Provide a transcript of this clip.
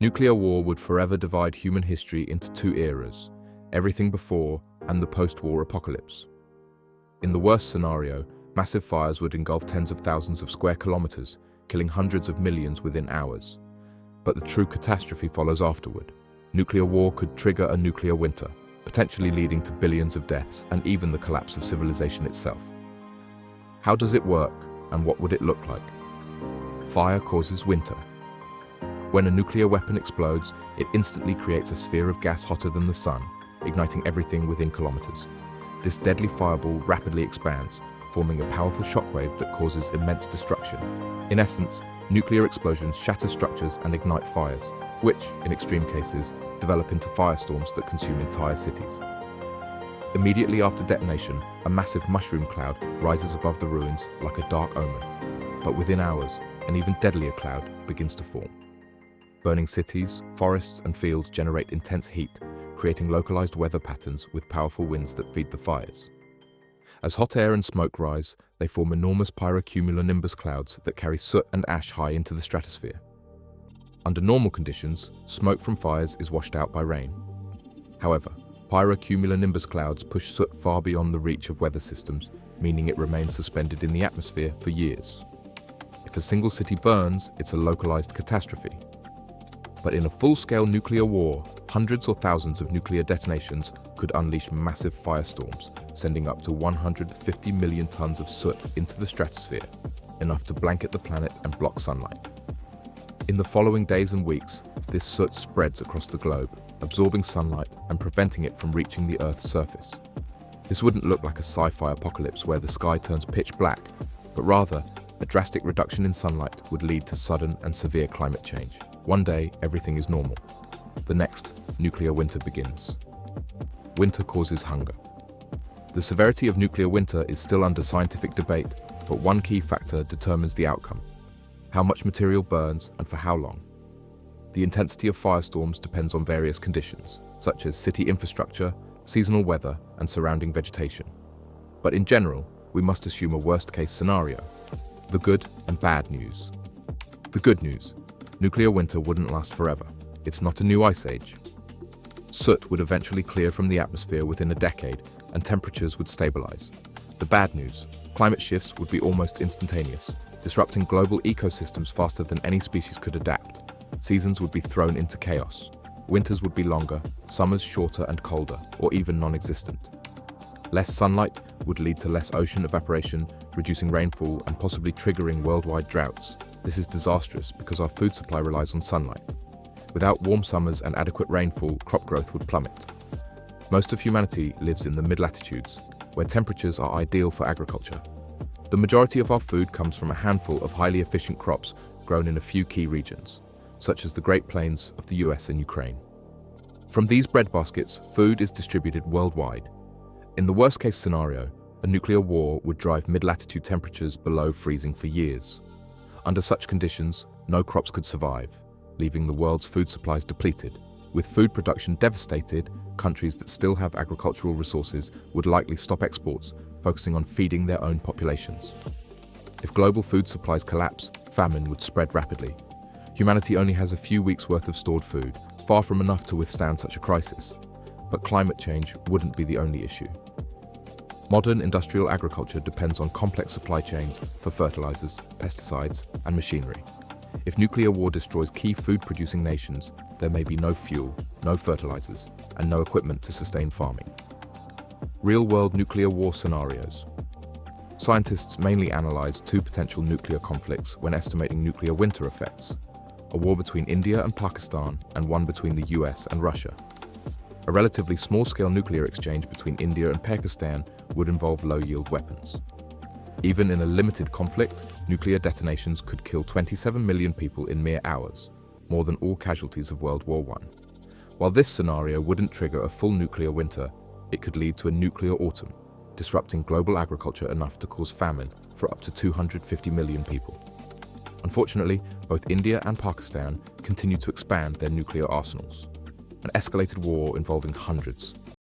Nuclear war would forever divide human history into two eras, everything before and the post-war apocalypse. In the worst scenario, massive fires would engulf tens of thousands of square kilometers, killing hundreds of millions within hours. But the true catastrophe follows afterward. Nuclear war could trigger a nuclear winter, potentially leading to billions of deaths and even the collapse of civilization itself. How does it work, and what would it look like? Fire causes winter. When a nuclear weapon explodes, it instantly creates a sphere of gas hotter than the sun, igniting everything within kilometers. This deadly fireball rapidly expands, forming a powerful shockwave that causes immense destruction. In essence, nuclear explosions shatter structures and ignite fires, which, in extreme cases, develop into firestorms that consume entire cities. Immediately after detonation, a massive mushroom cloud rises above the ruins like a dark omen. But within hours, an even deadlier cloud begins to form. Burning cities, forests, and fields generate intense heat, creating localized weather patterns with powerful winds that feed the fires. As hot air and smoke rise, they form enormous pyrocumulonimbus clouds that carry soot and ash high into the stratosphere. Under normal conditions, smoke from fires is washed out by rain. However, pyrocumulonimbus clouds push soot far beyond the reach of weather systems, meaning it remains suspended in the atmosphere for years. If a single city burns, it's a localized catastrophe. But in a full-scale nuclear war, hundreds or thousands of nuclear detonations could unleash massive firestorms, sending up to 150 million tons of soot into the stratosphere, enough to blanket the planet and block sunlight. In the following days and weeks, this soot spreads across the globe, absorbing sunlight and preventing it from reaching the Earth's surface. This wouldn't look like a sci-fi apocalypse where the sky turns pitch black, but rather, a drastic reduction in sunlight would lead to sudden and severe climate change. One day, everything is normal. The next, nuclear winter begins. Winter causes hunger. The severity of nuclear winter is still under scientific debate, but one key factor determines the outcome: how much material burns and for how long. The intensity of firestorms depends on various conditions, such as city infrastructure, seasonal weather, and surrounding vegetation. But in general, we must assume a worst-case scenario: the good and bad news. The good news: nuclear winter wouldn't last forever. It's not a new ice age. Soot would eventually clear from the atmosphere within a decade, and temperatures would stabilize. The bad news: climate shifts would be almost instantaneous, disrupting global ecosystems faster than any species could adapt. Seasons would be thrown into chaos. Winters would be longer, summers shorter and colder, or even non-existent. Less sunlight would lead to less ocean evaporation, reducing rainfall and possibly triggering worldwide droughts. This is disastrous because our food supply relies on sunlight. Without warm summers and adequate rainfall, crop growth would plummet. Most of humanity lives in the mid-latitudes, where temperatures are ideal for agriculture. The majority of our food comes from a handful of highly efficient crops grown in a few key regions, such as the Great Plains of the US and Ukraine. From these breadbaskets, food is distributed worldwide. In the worst-case scenario, a nuclear war would drive mid-latitude temperatures below freezing for years. Under such conditions, no crops could survive, leaving the world's food supplies depleted. With food production devastated, countries that still have agricultural resources would likely stop exports, focusing on feeding their own populations. If global food supplies collapse, famine would spread rapidly. Humanity only has a few weeks' worth of stored food, far from enough to withstand such a crisis. But climate change wouldn't be the only issue. Modern industrial agriculture depends on complex supply chains for fertilizers, pesticides, and machinery. If nuclear war destroys key food-producing nations, there may be no fuel, no fertilizers, and no equipment to sustain farming. Real-world nuclear war scenarios. Scientists mainly analyze two potential nuclear conflicts when estimating nuclear winter effects: a war between India and Pakistan, and one between the US and Russia. A relatively small-scale nuclear exchange between India and Pakistan would involve low-yield weapons. Even in a limited conflict, nuclear detonations could kill 27 million people in mere hours, more than all casualties of World War I. While this scenario wouldn't trigger a full nuclear winter, it could lead to a nuclear autumn, disrupting global agriculture enough to cause famine for up to 250 million people. Unfortunately, both India and Pakistan continue to expand their nuclear arsenals. An escalated war involving hundreds,